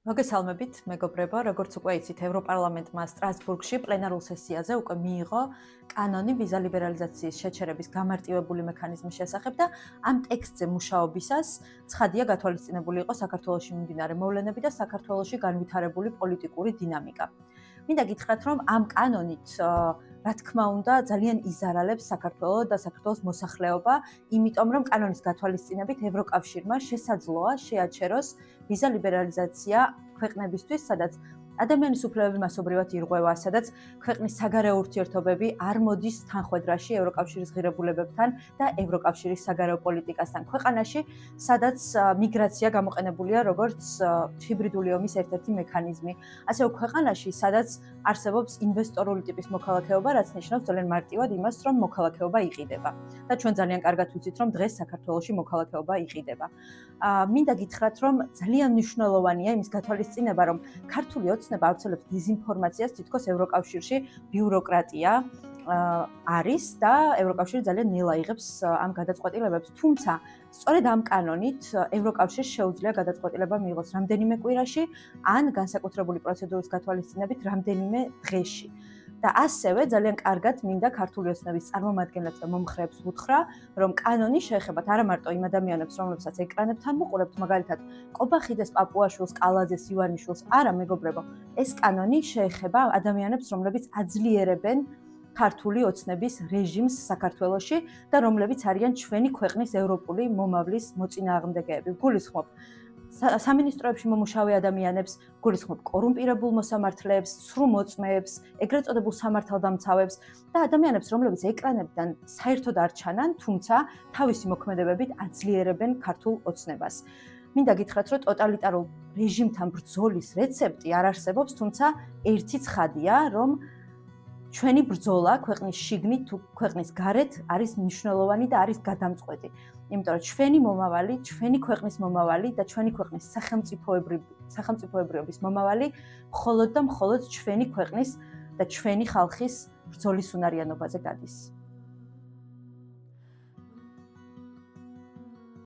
მოგესალმებით, მეგობრებო, როგორც უკვე იცით, ევროპარლამენტმა სტრასბურგში პლენარულ სესიაზე უკვე მიიღო კანონი ვიზა ლიბერალიზაციის შეჩერების გამარტივებული მექანიზმის შესახებ და ამ ტექსტზე მუშაობისას ცხადია გათვალისწინებული იყო საქართველოში მიმდინარე მოვლენები და საქართველოში განვითარებული პოლიტიკური დინამიკა. მინდა გითხრათ, რომ ამ კანონით რა თქმა უნდა, ძალიან იზარალებს საქართველოს და საქართველოს მოსახლეობა, იმიტომ რომ კანონის გათვალისწინებით ევროკავშირმა შესაძლოა შეაჩეროს ვიზა ლიბერალიზაცია ქვეყნებისთვის, სადაც ადამიანის უფლებები მასობრივად ირღვევა, სადაც ქვეყნის საგარეო ურთიერთობები არ მოდის თანხვედრაში ევროკავშირის ღირებულებებთან და ევროკავშირის საგარეო პოლიტიკასთან. ქვეყანაში, სადაც მიგრაცია გამოყენებულია როგორც ჰიბრიდული ომის ერთ-ერთი მექანიზმი. ასევე ქვეყანაში, სადაც არსებობს ინვესტორული ტიპის მოქალაქეობა, რაც ნიშნავს ძალიან მარტივად იმას, რომ მოქალაქეობა იყიდება. და ჩვენ ძალიან კარგად ვიცით, რომ დღეს საქართველოში მოქალაქეობა იყიდება. მინდა გითხრათ, რომ ძალიან მნიშვნელოვანია იმის გათვალისწინება, რომ ქართული ოცნება ავრცელებს დეზინფორმაციას, თითქოს ევროკავშირში ბიუროკრატია არის და ევროკავშირი ძალიან ნელა იღებს ამ გადაწყვეტილებებს. თუმცა, სწორედ ამ კანონით ევროკავშირს შეუძლია გადაწყვეტილება მიიღოს რამდენიმე კვირაში, ან განსაკუთრებული პროცედურის გათვალისწინებით რამდენიმე დღეში. და ასევე ძალიან კარგად მინდა ქართული ოცნების წარმომადგენლებს და მომხრეებს ვუთხრა, რომ კანონი შეეხებათ არა მარტო იმ ადამიანებს, რომლებსაც ეკრანებთან მოყურებთ, მაგალითად, ყობახიძეს, პაპუაშვილს, კალაძეს, ივანიშვილს, არა მეგობრებო, ეს კანონი შეეხება ადამიანებს, რომლებიც აძლიერებენ ქართული ოცნების რეჟიმს საქართველოში და რომლებიც არიან ჩვენი ქვეყნის ევროპული მომავლის მოწინააღმდეგეები. გულისხმობ სამინისტროებში მომუშავე ადამიანებს, გულისხმობ კორუმპირებულ მოსამართლეებს, სრულ მოწმეებს, ეგრეთ წოდებულ სამართალდამცავებს და ადამიანებს, რომლებიც ეკრანებიდან საერთოდ არ ჩანან, თუმცა თავისი მოქმედებებით აძლიერებენ ქართულ ოცნებას. მინდა გითხრათ, რომ ტოტალიტარულ რეჟიმთან ბრძოლის რეცეპტი არ არსებობს, თუმცა ერთი ცხადია, რომ ჩვენი ბრძოლა ქვეყნის შიგნით თუ ქვეყნის გარეთ არის მნიშვნელოვანი და არის გადამწყვეტი. იმიტომ რომ ჩვენი მომავალი, ჩვენი ქვეყნის მომავალი და ჩვენი ქვეყნის სახელმწიფოებრიობის მომავალი მხოლოდ და მხოლოდ ჩვენი ქვეყნის და ჩვენი ხალხის ბრძოლის უნარიანობაზე გადის.